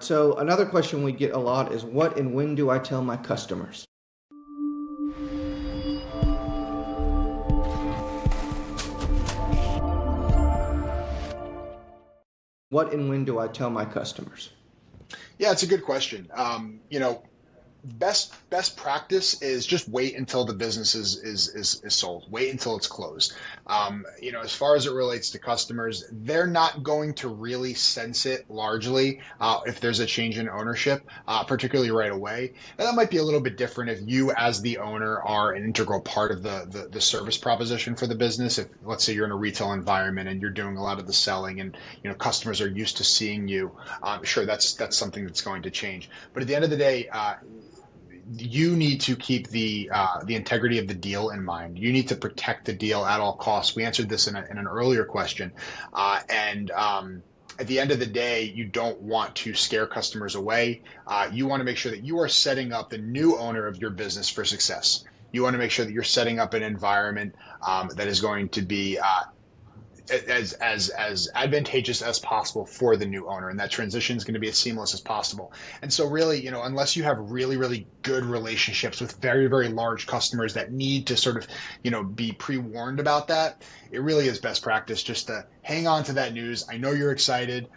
So another question we get a lot is what and when do I tell my customers? What and when do I tell my customers? Yeah, it's a good question. Best practice is just wait until the business is sold. Wait until it's closed. As far as it relates to customers, they're not going to really sense it largely if there's a change in ownership, particularly right away. And that might be a little bit different if you, as the owner, are an integral part of the service proposition for the business. If let's say you're in a retail environment and you're doing a lot of the selling, and customers are used to seeing you, sure, that's something that's going to change. But at the end of the day, you need to keep the integrity of the deal in mind. You need to protect the deal at all costs. We answered this in an earlier question, and at the end of the day, you don't want to scare customers away. You want to make sure that you are setting up the new owner of your business for success. You want to make sure that you're setting up an environment that is going to be as advantageous as possible for the new owner, and that transition is going to be as seamless as possible. And so really, unless you have really good relationships with very large customers that need to sort of be pre-warned about that, it really is best practice just to hang on to that news. I know you're excited,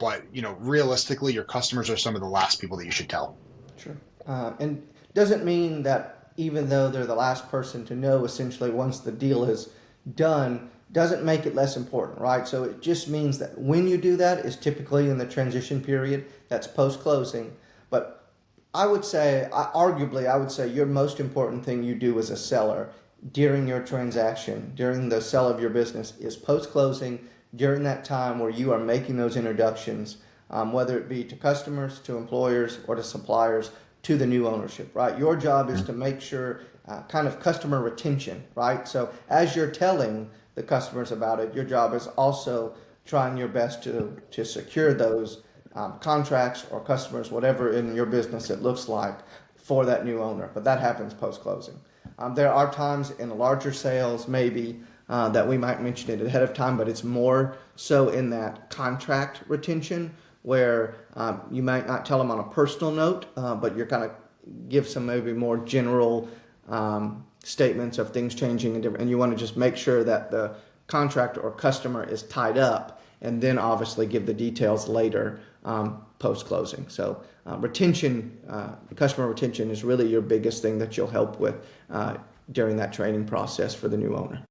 but realistically, your customers are some of the last people that you should tell. Sure. And doesn't mean that even though they're the last person to know, essentially, once the deal is done, doesn't make it less important, right? So it just means that when you do that is typically in the transition period, that's post closing. But arguably, I would say your most important thing you do as a seller during your transaction, during the sale of your business, is post closing, during that time where you are making those introductions, whether it be to customers, to employers, or to suppliers, to the new ownership, right? Your job is to make sure kind of customer retention, right? So as you're telling the customers about it, your job is also trying your best to secure those contracts or customers, whatever in your business it looks like for that new owner. But that happens post closing. There are times in larger sales, maybe that we might mention it ahead of time, but it's more so in that contract retention where you might not tell them on a personal note, but you're kind of give some maybe more general statements of things changing and you want to just make sure that the contractor or customer is tied up and then obviously give the details later post closing. So customer retention is really your biggest thing that you'll help with during that training process for the new owner.